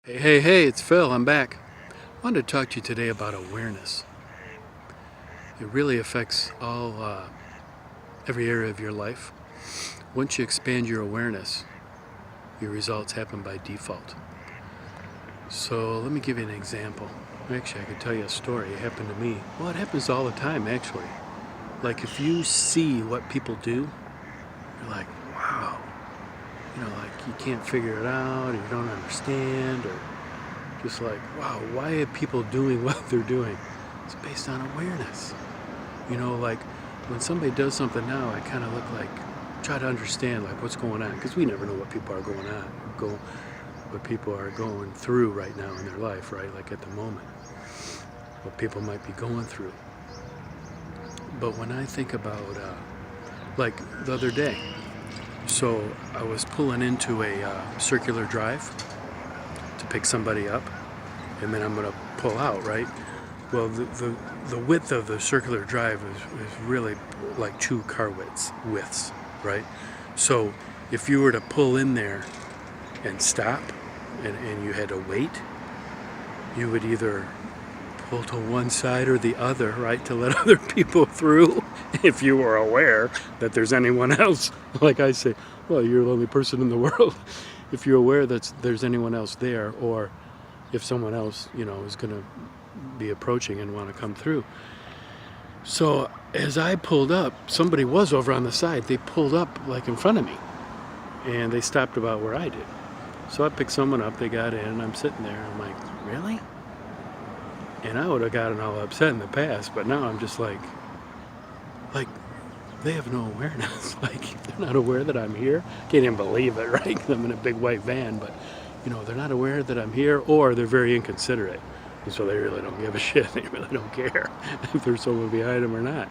Hey, it's Phil. I'm back. I wanted to talk to you today about awareness. It really affects every area of your life. Once you expand your awareness, your results happen by default. So let me give you an example. Actually, I could tell you a story. It happened to me. Well, it happens all the time, actually. Like if you see what people do, you're like, wow. Like you can't figure it out, or you don't understand, or just like, wow, why are people doing what they're doing? It's based on awareness. Like when somebody does something now, I kind of try to understand like what's going on, because we never know what people are what people are going through right now in their life, right? Like at the moment, what people might be going through. But when I think about, like the other day, so I was pulling into a circular drive to pick somebody up, and then I'm going to pull out, right? Well, the width of the circular drive is really like two car widths, right? So if you were to pull in there and stop and you had to wait, you would either pull to one side or the other, right, to let other people through, if you were aware that there's anyone else. Like I say, well, you're the only person in the world. If you're aware that there's anyone else there, or if someone else, is going to be approaching and want to come through. So as I pulled up, somebody was over on the side. They pulled up like in front of me, and they stopped about where I did. So I picked someone up, they got in, and I'm sitting there. I'm like, really? And I would have gotten all upset in the past, but now I'm just like they have no awareness. Like they're not aware that I'm here. Can't even believe it, right? I'm in a big white van, but they're not aware that I'm here, or they're very inconsiderate, and so they really don't give a shit. They really don't care if there's someone behind them or not.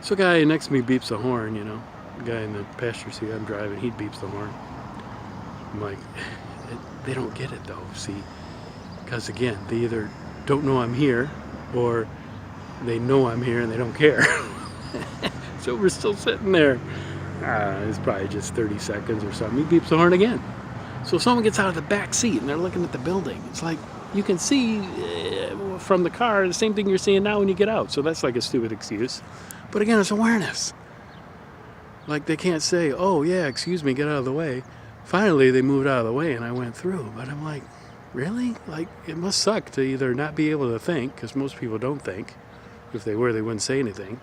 So a guy next to me beeps the horn. The guy in the passenger seat, I'm driving, he beeps the horn. I'm like, they don't get it though. See, because again, they either don't know I'm here, or they know I'm here and they don't care. So we're still sitting there. It's probably just 30 seconds or something. He beeps the horn again. So someone gets out of the back seat and they're looking at the building. It's like you can see from the car the same thing you're seeing now when you get out. So that's like a stupid excuse. But again, it's awareness. Like they can't say, oh yeah, excuse me, get out of the way. Finally, they moved out of the way and I went through. But I'm like, really? Like, it must suck to either not be able to think, because most people don't think. If they were, they wouldn't say anything.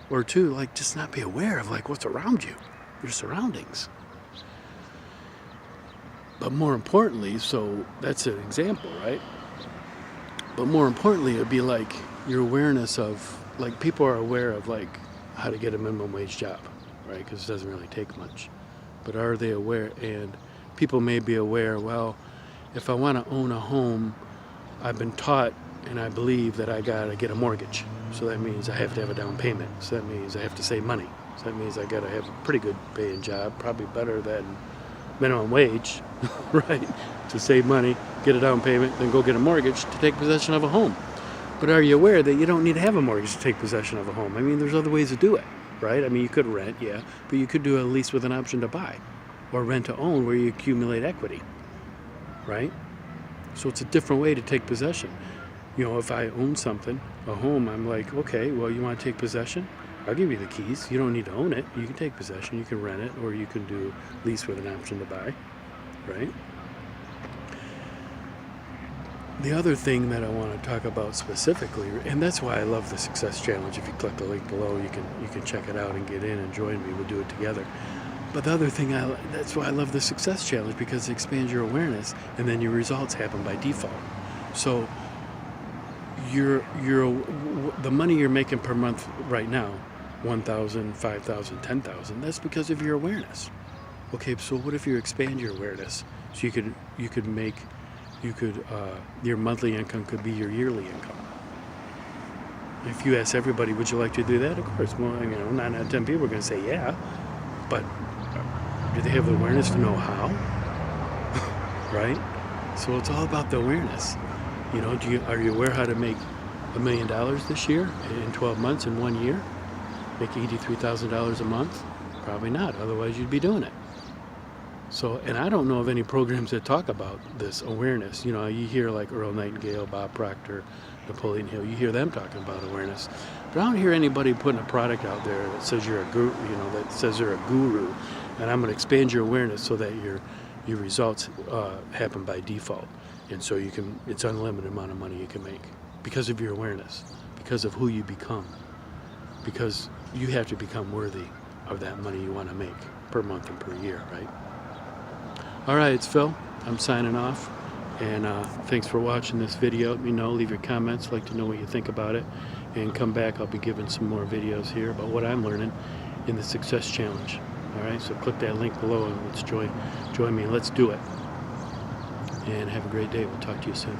Or two, like, just not be aware of, like, what's around you, your surroundings. But more importantly, so that's an example, right? But more importantly, it would be like your awareness of, like, people are aware of, like, how to get a minimum wage job, right? Because it doesn't really take much. But are they aware? And people may be aware, well, if I want to own a home, I've been taught and I believe that I got to get a mortgage. So that means I have to have a down payment. So that means I have to save money. So that means I got to have a pretty good paying job, probably better than minimum wage, right? To save money, get a down payment, then go get a mortgage to take possession of a home. But are you aware that you don't need to have a mortgage to take possession of a home? I mean, there's other ways to do it, right? I mean, you could rent, yeah, but you could do a lease with an option to buy, or rent to own where you accumulate equity, right? So it's a different way to take possession. If I own something, a home, I'm like, okay, well, you want to take possession? I'll give you the keys. You don't need to own it. You can take possession. You can rent it, or you can do lease with an option to buy, right? The other thing that I want to talk about specifically, and that's why I love the Success Challenge. If you click the link below, you can check it out and get in and join me. We'll do it together. But the other thing, that's why I love the Success Challenge, because it expands your awareness, and then your results happen by default. So the money you're making per month right now, $1,000, $5,000, $10,000, that's because of your awareness. Okay, so what if you expand your awareness? So your monthly income could be your yearly income. If you ask everybody, would you like to do that? Of course, well, 9 out of 10 people are going to say yeah, but do they have the awareness to know how? Right? So it's all about the awareness. Are you aware how to make $1 million this year in 12 months in 1 year? Make $83,000 a month? Probably not. Otherwise, you'd be doing it. So, and I don't know of any programs that talk about this awareness. You know, you hear like Earl Nightingale, Bob Proctor, Napoleon Hill, you hear them talking about awareness. But I don't hear anybody putting a product out there that says you're a guru, you know, that says they're a guru, and I'm going to expand your awareness so that your results happen by default. And so you can, it's unlimited amount of money you can make because of your awareness, because of who you become, because you have to become worthy of that money you want to make per month and per year, right? All right, it's Phil. I'm signing off, and thanks for watching this video. Let me know, leave your comments. I'd like to know what you think about it, and come back. I'll be giving some more videos here about what I'm learning in the Success Challenge. All right, so click that link below and let's join me. Let's do it. And have a great day. We'll talk to you soon.